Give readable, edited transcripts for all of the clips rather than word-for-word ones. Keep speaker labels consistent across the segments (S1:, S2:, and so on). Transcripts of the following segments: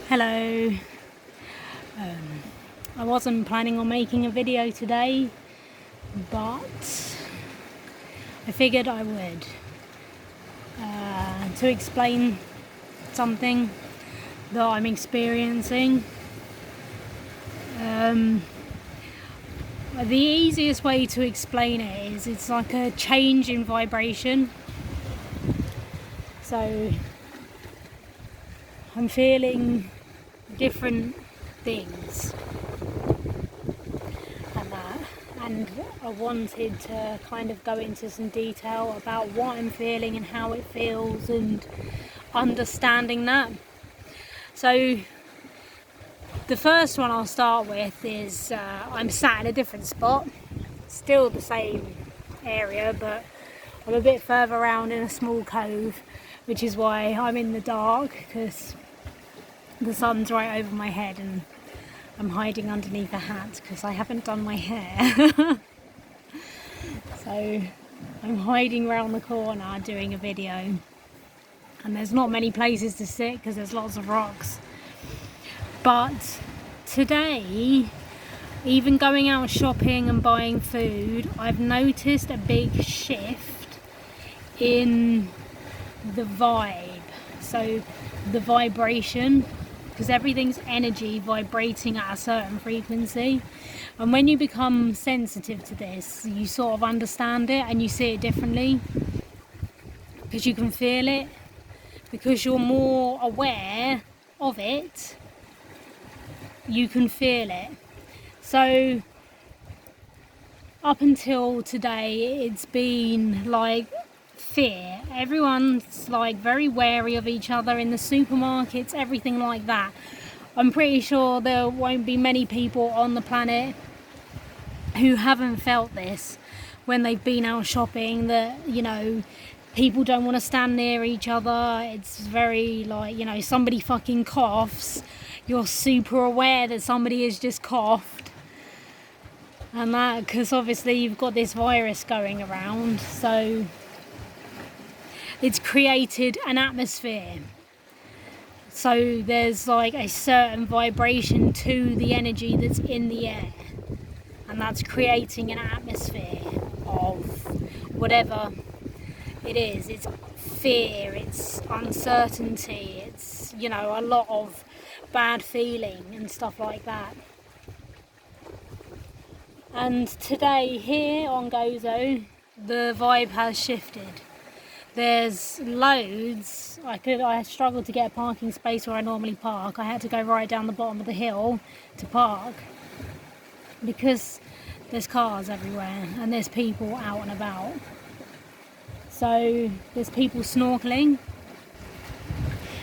S1: Hello. I wasn't planning on making a video today, but I figured I would to explain something that I'm experiencing. The easiest way to explain it is it's like a change in vibration. So I'm feeling different things and I wanted to kind of go into some detail about what I'm feeling and how it feels and understanding that. So the first one I'll start with is I'm sat in a different spot, still the same area, but I'm a bit further around in a small cove, which is why I'm in the dark, because the sun's right over my head and I'm hiding underneath a hat because I haven't done my hair. So I'm hiding around the corner doing a video, and there's not many places to sit because there's lots of rocks. But today, even going out shopping and buying food, I've noticed a big shift in the vibe. So the vibration, because everything's energy vibrating at a certain frequency, and when you become sensitive to this, you sort of understand it and you see it differently, because you can feel it, because you're more aware of it, you can feel it. So up until today, it's been like fear. Everyone's like very wary of each other in the supermarkets, everything like that. I'm pretty sure there won't be many people on the planet who haven't felt this when they've been out shopping, that, you know, people don't want to stand near each other. It's very like, you know, somebody fucking coughs, you're super aware that somebody has just coughed, and that because obviously you've got this virus going around, so it's created an atmosphere. So there's like a certain vibration to the energy that's in the air, and that's creating an atmosphere of whatever it is. It's fear, it's uncertainty, it's, you know, a lot of bad feeling and stuff like that. And today here on Gozo, the vibe has shifted. There's loads. I struggled to get a parking space where I normally park. I had to go right down the bottom of the hill to park because there's cars everywhere and there's people out and about. So there's people snorkeling,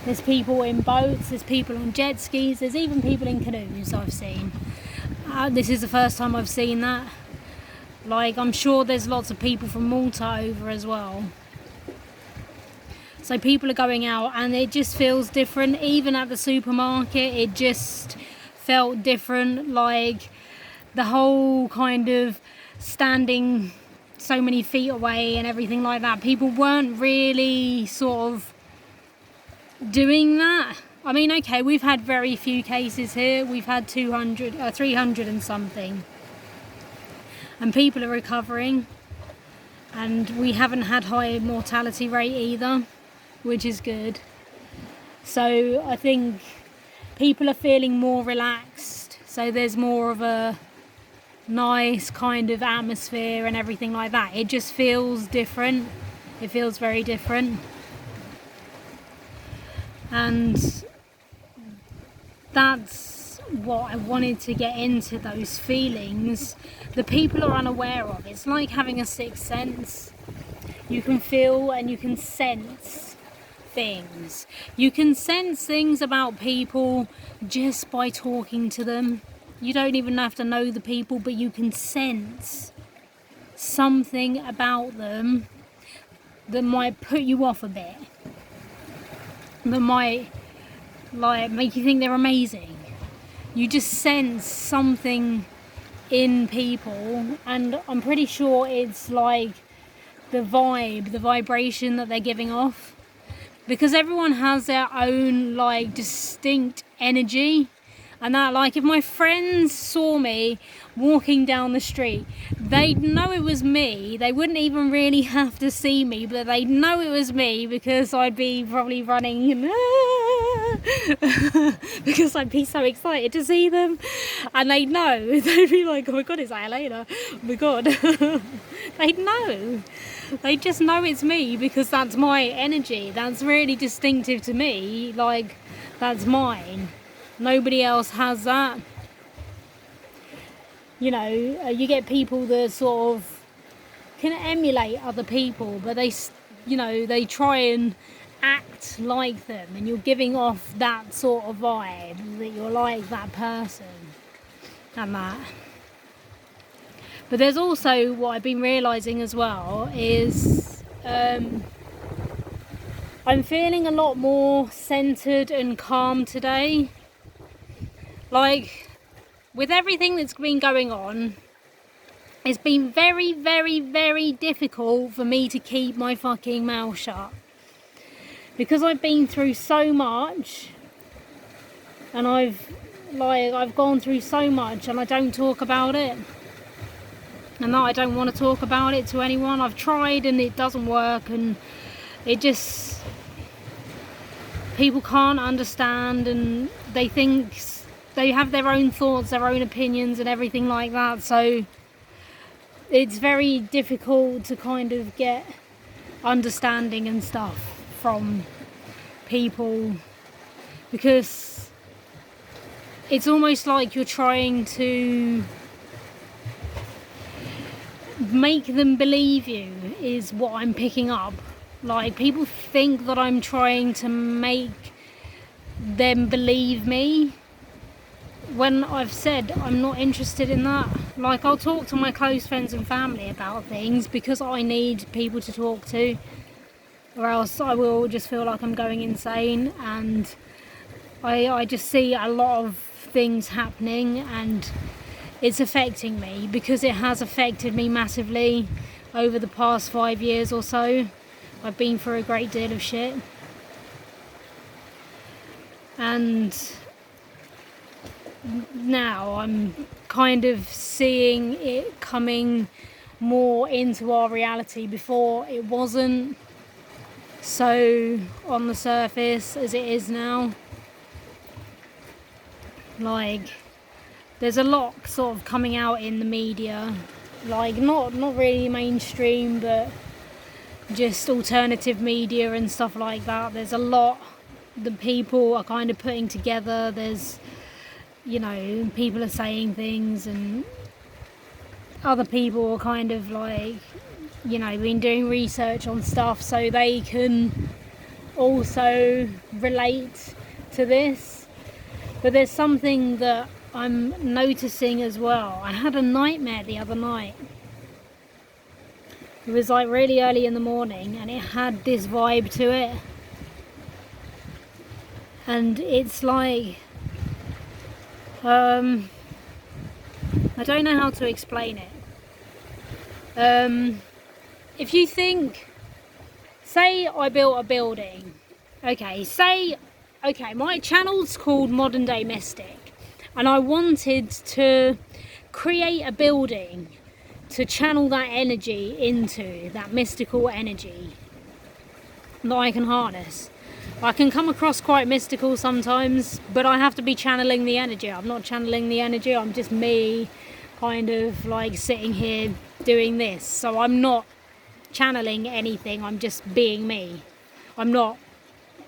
S1: there's people in boats, there's people on jet skis, there's even people in canoes I've seen. This is the first time I've seen that. Like, I'm sure there's lots of people from Malta over as well. So people are going out and it just feels different. Even at the supermarket, it just felt different. Like the whole kind of standing so many feet away and everything like that. People weren't really sort of doing that. I mean, okay, we've had very few cases here. We've had 300 and something. And people are recovering. And we haven't had high mortality rate either, which is good. So I think people are feeling more relaxed. So there's more of a nice kind of atmosphere and everything like that. It just feels different. It feels very different. And that's what I wanted to get into, those feelings the people are unaware of. It's like having a sixth sense. You can feel and you can sense things. You can sense things about people just by talking to them. You don't even have to know the people, but you can sense something about them that might put you off a bit, that might like make you think they're amazing. You just sense something in people, and I'm pretty sure it's like the vibe, the vibration that they're giving off. because everyone has their own like distinct energy. And that, like, if my friends saw me walking down the street, they'd know it was me. They wouldn't even really have to see me, but they'd know it was me because I'd be probably running because I'd be so excited to see them. And they'd know. They'd be like, oh my God, is that Elena? Oh my God. They'd know. They just know it's me because that's my energy. That's really distinctive to me. Like, that's mine. Nobody else has that. You know, you get people that sort of can emulate other people, but they, you know, they try and act like them, and you're giving off that sort of vibe that you're like that person and that. But there's also what I've been realising as well is I'm feeling a lot more centred and calm today. Like, with everything that's been going on, it's been very, very, very difficult for me to keep my fucking mouth shut. Because I've been through so much, and I've gone through so much, and I don't talk about it. And that I don't want to talk about it to anyone. I've tried and it doesn't work, and it just, people can't understand, and they think, they have their own thoughts, their own opinions and everything like that. So it's very difficult to kind of get understanding and stuff from people, because it's almost like you're trying to make them believe you, is what I'm picking up. Like, people think that I'm trying to make them believe me, when I've said I'm not interested in that. Like, I'll talk to my close friends and family about things because I need people to talk to, or else I will just feel like I'm going insane. And I just see a lot of things happening, and it's affecting me, because it has affected me massively over the past 5 years or so. I've been through a great deal of shit, and now I'm kind of seeing it coming more into our reality. Before, it wasn't so on the surface as it is now. Like, there's a lot sort of coming out in the media, like not really mainstream, but just alternative media and stuff like that. There's a lot that people are kind of putting together. There's, you know, people are saying things, and other people are kind of like, you know, been doing research on stuff so they can also relate to this. But there's something that I'm noticing as well. I had a nightmare the other night. It was like really early in the morning, and it had this vibe to it. And it's like, I don't know how to explain it. If you think, say I built a building. Okay, my channel's called Modern Day Mystic, and I wanted to create a building to channel that energy into, that mystical energy that I can harness. I can come across quite mystical sometimes, but I have to be channeling the energy. I'm not channeling the energy, I'm just me kind of like sitting here doing this. So I'm not channeling anything, I'm just being me. I'm not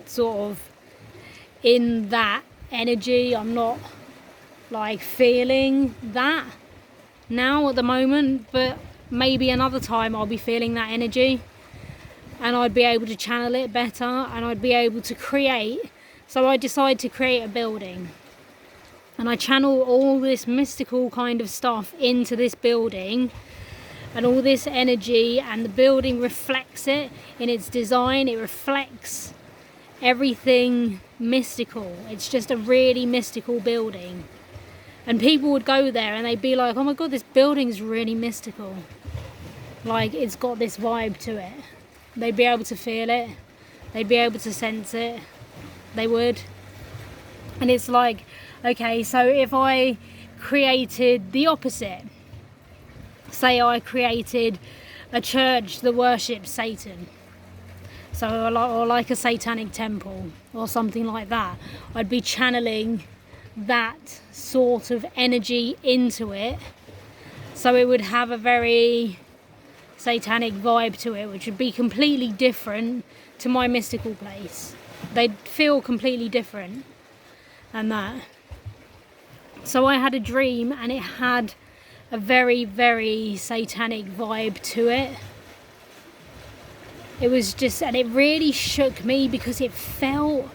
S1: sort of in that energy, I'm not like feeling that now at the moment, but maybe another time I'll be feeling that energy, and I'd be able to channel it better, and I'd be able to create. So I decide to create a building, and I channel all this mystical kind of stuff into this building, and all this energy, and the building reflects it in its design. It reflects everything mystical. It's just a really mystical building, and people would go there and they'd be like, oh my god, this building's really mystical, like it's got this vibe to it. They'd be able to feel it. They'd be able to sense it. They would. And it's like, okay, so if I created the opposite, say I created a church that worships Satan, so or like a satanic temple or something like that, I'd be channeling that sort of energy into it, so it would have a very satanic vibe to it, which would be completely different to my mystical place. They'd feel completely different and that. So I had a dream and it had a very, very satanic vibe to it. It was just, and it really shook me because it felt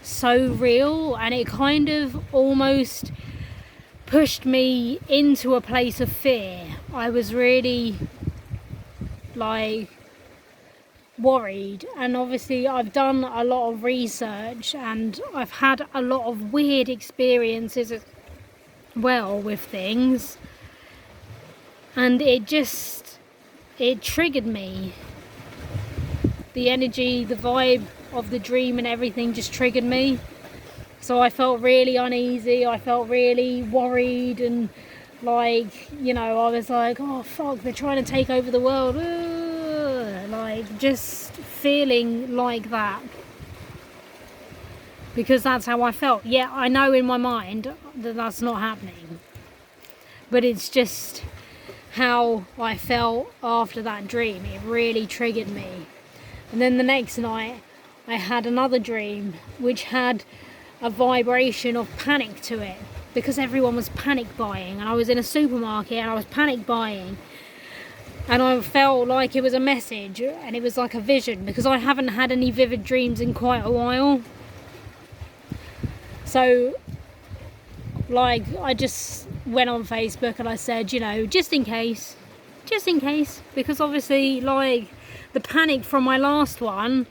S1: so real, and it kind of almost pushed me into a place of fear. I was really like worried, and obviously I've done a lot of research and I've had a lot of weird experiences as well with things, and it triggered me. The energy, the vibe of the dream and everything just triggered me. So I felt really uneasy, I felt really worried, and like, you know, I was like, oh fuck, they're trying to take over the world. Like, just feeling like that. Because that's how I felt. Yeah, I know in my mind that that's not happening. But it's just how I felt after that dream. It really triggered me. And then the next night I had another dream which had a vibration of panic to it, because everyone was panic buying, and I was in a supermarket and I was panic buying, and I felt like it was a message and it was like a vision, because I haven't had any vivid dreams in quite a while. So like, I just went on Facebook and I said, you know, just in case, because obviously like the panic from my last one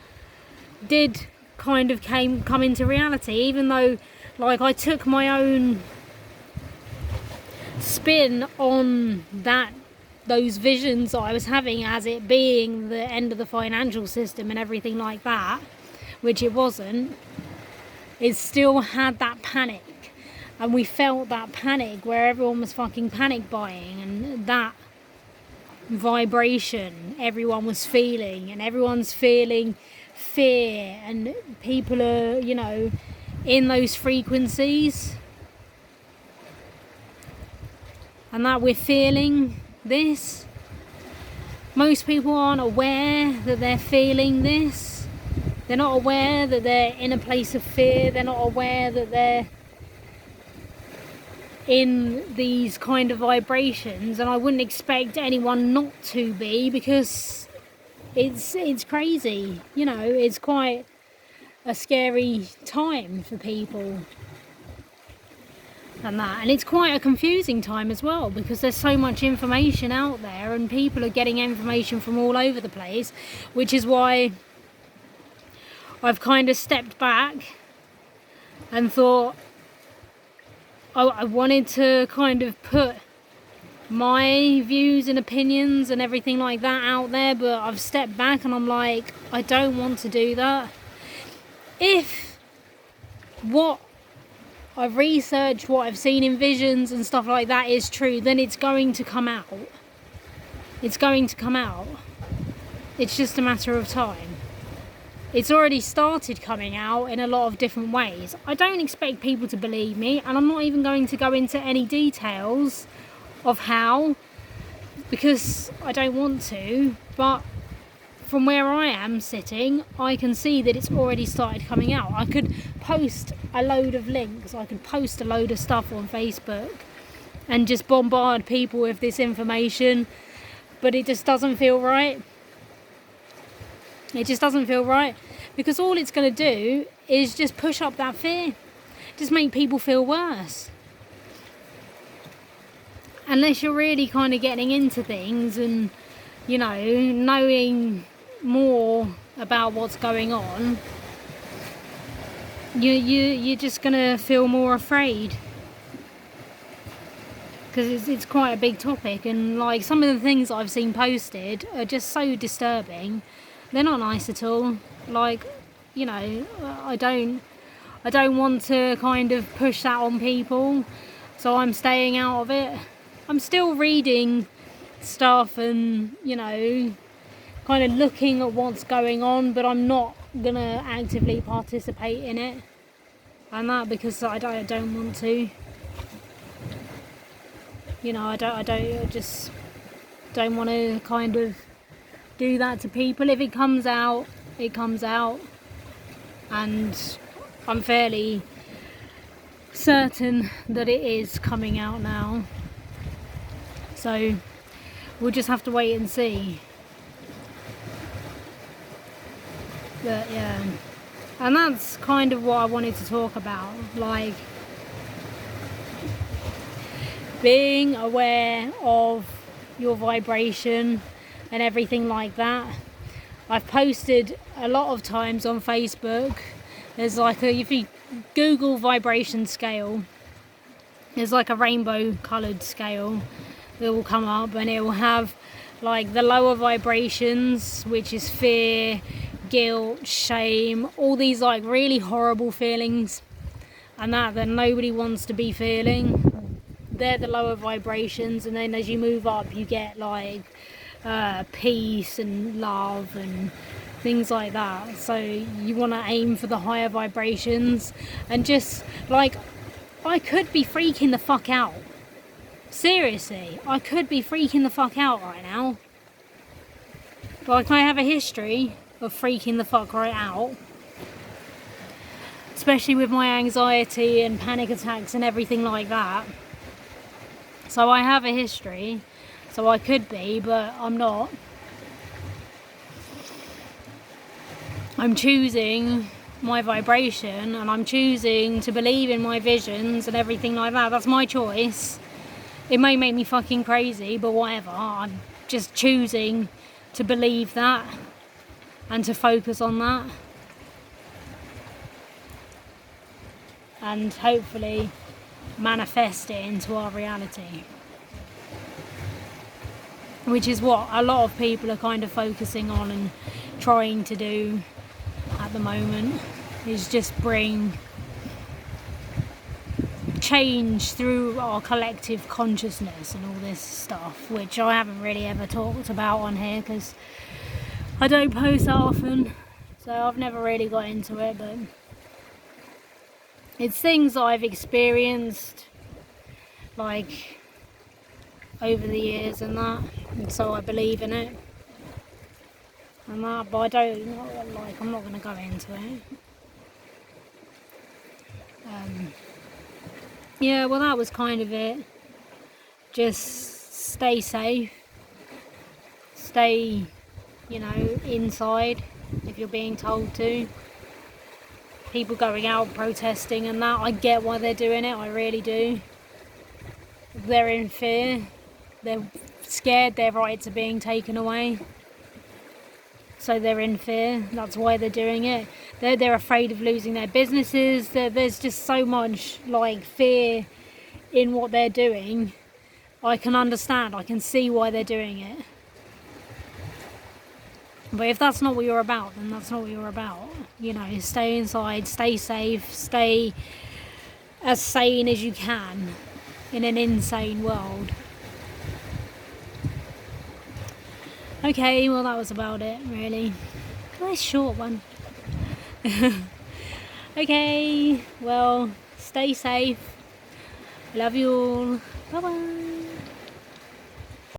S1: did kind of come into reality, even though like I took my own spin on those visions that I was having as it being the end of the financial system and everything like that, which it wasn't. It still had that panic, and we felt that panic where everyone was fucking panic buying, and that vibration everyone was feeling, and everyone's feeling fear, and people are, you know, in those frequencies, and that we're feeling this. Most people aren't aware that they're feeling this. They're not aware that they're in a place of fear. They're not aware that they're in these kind of vibrations, and I wouldn't expect anyone not to be, because it's crazy, you know. It's quite a scary time for people and it's quite a confusing time as well, because there's so much information out there and people are getting information from all over the place, which is why I've kind of stepped back and thought, I wanted to kind of put my views and opinions and everything like that out there, but I've stepped back and I'm like, I don't want to do that. If what I've researched, what I've seen in visions and stuff like that is true, then it's going to come out. It's going to come out. It's just a matter of time. It's already started coming out in a lot of different ways. I don't expect people to believe me, and I'm not even going to go into any details of how, because I don't want to, but from where I am sitting, I can see that it's already started coming out. I could post a load of links, I could post a load of stuff on Facebook and just bombard people with this information, but it just doesn't feel right. It just doesn't feel right, because all it's going to do is just push up that fear, just make people feel worse. Unless you're really kind of getting into things and, you know, knowing more about what's going on, you're just going to feel more afraid, because it's quite a big topic, and like some of the things that I've seen posted are just so disturbing. They're not nice at all. Like, you know, I don't want to kind of push that on people, so I'm staying out of it. I'm still reading stuff and, you know, kind of looking at what's going on, but I'm not gonna actively participate in it, and that because I don't want to. You know, I just don't want to kind of do that to people. If it comes out, it comes out, and I'm fairly certain that it is coming out now. So we'll just have to wait and see. But yeah, and that's kind of what I wanted to talk about, like being aware of your vibration and everything like that. I've posted a lot of times on Facebook. There's like if you Google vibration scale, there's like a rainbow coloured scale that will come up, and it will have like the lower vibrations, which is fear, guilt, shame, all these like really horrible feelings and that nobody wants to be feeling. They're the lower vibrations, and then as you move up you get like peace and love and things like that. So you want to aim for the higher vibrations, and just like, I could be freaking the fuck out. Seriously, I could be freaking the fuck out right now. Like, I have a history of freaking the fuck right out, especially with my anxiety and panic attacks and everything like that. So I have a history, so I could be, but I'm not. I'm choosing my vibration, and I'm choosing to believe in my visions and everything like that. That's my choice. It may make me fucking crazy, but whatever. I'm just choosing to believe that and to focus on that. And hopefully manifest it into our reality, which is what a lot of people are kind of focusing on and trying to do at the moment, is just bring change through our collective consciousness and all this stuff, which I haven't really ever talked about on here because I don't post that often, so I've never really got into it. But it's things that I've experienced like over the years and that, and so I believe in it and that, but I don't, like, I'm not going to go into it. Yeah, well, that was kind of it. Just stay safe, stay, you know, inside if you're being told to. People going out protesting and that, I get why they're doing it, I really do. They're in fear, they're scared their rights are being taken away, so they're in fear. That's why they're doing it. They're afraid of losing their businesses. There's just so much like fear in what they're doing. I can understand, I can see why they're doing it. But if that's not what you're about, then that's not what you're about. You know, stay inside, stay safe, stay as sane as you can in an insane world. Okay, well, that was about it, really. Nice short one. Okay, well, stay safe. Love you all. Bye bye.